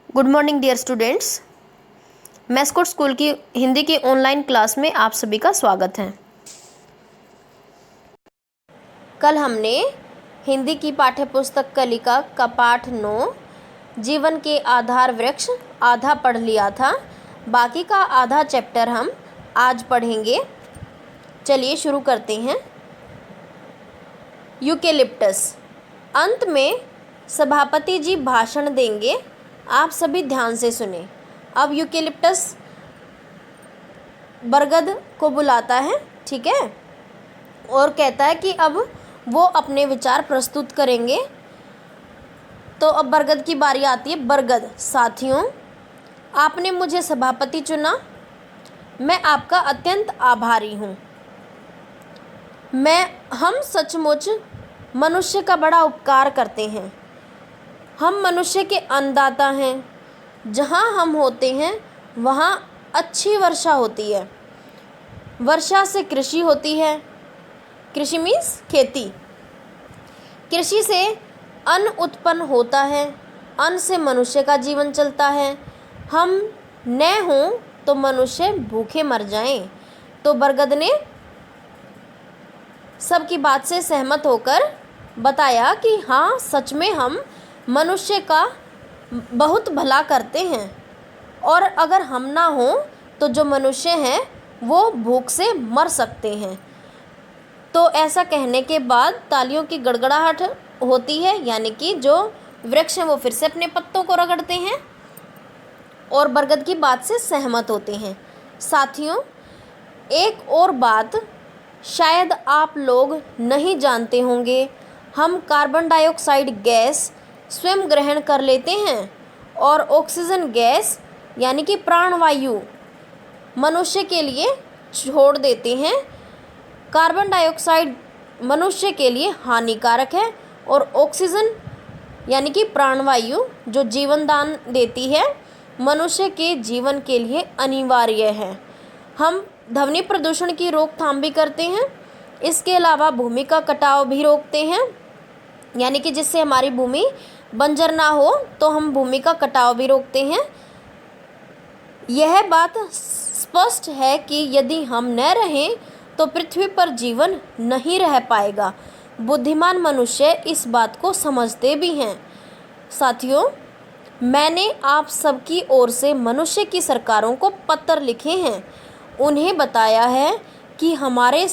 Good morning dear students. Mascot school की हिंदी की online class में आप सभी का स्वागत है। कल हमने हिंदी की पाठ्यपुस्तक कलिका का पाठ 9 जीवन के आधार वृक्ष आधा पढ़ लिया था। बाकी का आधा चैप्टर हम आज पढ़ेंगे। चलिए शुरू करते हैं। यूकेलिप्टस। अंत में सभापति जी भाषण देंगे, आप सभी ध्यान से सुने। अब यूकेलिप्टस बरगद को बुलाता है, ठीक है, और कहता है कि अब वो अपने विचार प्रस्तुत करेंगे। तो अब बरगद की बारी आती है। बरगद: साथियों, आपने मुझे सभापति चुना, मैं आपका अत्यंत आभारी हूँ। हम सचमुच मनुष्य का बड़ा उपकार करते हैं। हम मनुष्य के अन्नदाता हैं। जहाँ हम होते हैं वहाँ अच्छी वर्षा होती है। वर्षा से कृषि होती है। कृषि मीन्स खेती। कृषि से अन्न उत्पन्न होता है। अन्न से मनुष्य का जीवन चलता है। हम न हों तो मनुष्य भूखे मर जाएं। तो बरगद ने सबकी बात से सहमत होकर बताया कि हाँ, सच में हम मनुष्य का बहुत भला करते हैं, और अगर हम ना हों तो जो मनुष्य हैं वो भूख से मर सकते हैं। तो ऐसा कहने के बाद तालियों की गड़गड़ाहट होती है, यानी कि जो वृक्ष हैं वो फिर से अपने पत्तों को रगड़ते हैं और बरगद की बात से सहमत होते हैं। साथियों, एक और बात शायद आप लोग नहीं जानते होंगे, हम कार्बन डाइऑक्साइड गैस स्वयं ग्रहण कर लेते हैं और ऑक्सीजन गैस यानी कि प्राणवायु मनुष्य के लिए छोड़ देते हैं। कार्बन डाइऑक्साइड मनुष्य के लिए हानिकारक है और ऑक्सीजन यानी कि प्राणवायु जो जीवन दान देती है मनुष्य के जीवन के लिए अनिवार्य है। हम ध्वनि प्रदूषण की रोकथाम भी करते हैं। इसके अलावा भूमि का कटाव भी रोकते हैं, यानी कि जिससे हमारी भूमि बंजर ना हो, तो हम भूमि का कटाव भी रोकते हैं। यह बात स्पष्ट है कि यदि हम न रहें तो पृथ्वी पर जीवन नहीं रह पाएगा। बुद्धिमान मनुष्य इस बात को समझते भी हैं। साथियों, मैंने आप सबकी ओर से मनुष्य की सरकारों को पत्र लिखे हैं। उन्हें बताया है कि हमारे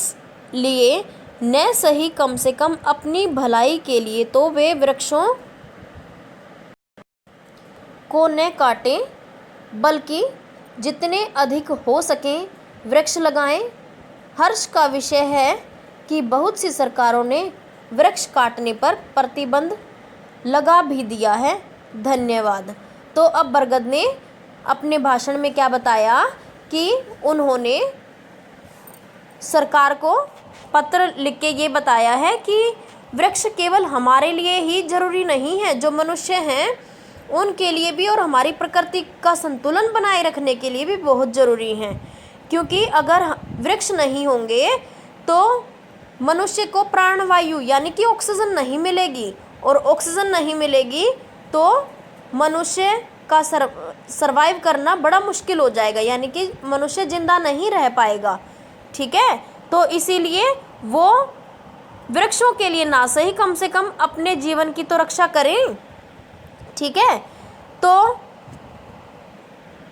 लिए न सही कम से कम अपनी भलाई के लिए तो वे वृक्षों को न काटें, बल्कि जितने अधिक हो सकें वृक्ष लगाएं। हर्ष का विषय है कि बहुत सी सरकारों ने वृक्ष काटने पर प्रतिबंध लगा भी दिया है। धन्यवाद। तो अब बरगद ने अपने भाषण में क्या बताया कि उन्होंने सरकार को पत्र लिख के ये बताया है कि वृक्ष केवल हमारे लिए ही जरूरी नहीं है, जो मनुष्य हैं उनके लिए भी और हमारी प्रकृति का संतुलन बनाए रखने के लिए भी बहुत ज़रूरी हैं। क्योंकि अगर वृक्ष नहीं होंगे तो मनुष्य को प्राणवायु यानी कि ऑक्सीजन नहीं मिलेगी, और ऑक्सीजन नहीं मिलेगी तो मनुष्य का सरवाइव करना बड़ा मुश्किल हो जाएगा, यानी कि मनुष्य जिंदा नहीं रह पाएगा। ठीक है, तो इसीलिए वो वृक्षों के लिए ना सही कम से कम अपने जीवन की तो रक्षा करें। ठीक है, तो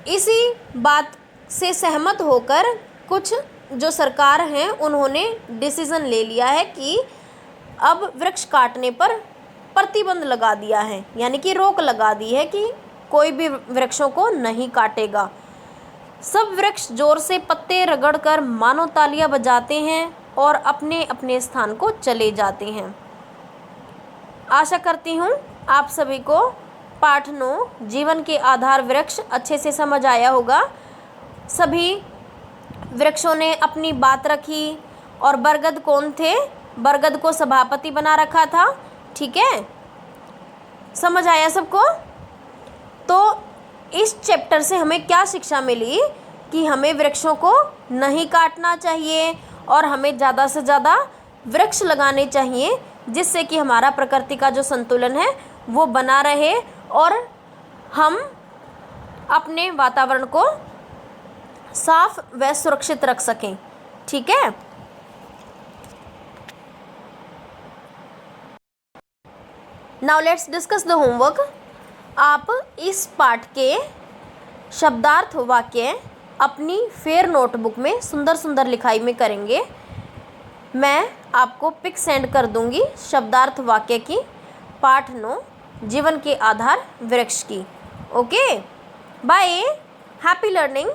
इसी बात से सहमत होकर कुछ जो सरकार हैं उन्होंने डिसीज़न ले लिया है कि अब वृक्ष काटने पर प्रतिबंध लगा दिया है, यानी कि रोक लगा दी है कि कोई भी वृक्षों को नहीं काटेगा। सब वृक्ष जोर से पत्ते रगड़कर मानो तालियां बजाते हैं और अपने अपने स्थान को चले जाते हैं। आशा करती हूँ आप सभी को पाठ 9 जीवन के आधार वृक्ष अच्छे से समझ आया होगा। सभी वृक्षों ने अपनी बात रखी, और बरगद कौन थे? बरगद को सभापति बना रखा था। ठीक है, समझ आया सबको? तो इस चैप्टर से हमें क्या शिक्षा मिली कि हमें वृक्षों को नहीं काटना चाहिए और हमें ज़्यादा से ज़्यादा वृक्ष लगाने चाहिए, जिससे कि हमारा प्रकृति का जो संतुलन है वो बना रहे और हम अपने वातावरण को साफ व सुरक्षित रख सकें। ठीक है। Now let's discuss the homework. आप इस पाठ के शब्दार्थ वाक्य अपनी फेयर नोटबुक में सुंदर सुंदर लिखाई में करेंगे। मैं आपको पिक सेंड कर दूंगी शब्दार्थ वाक्य की, पाठ 9 जीवन के आधार वृक्ष की। Okay, bye, happy learning.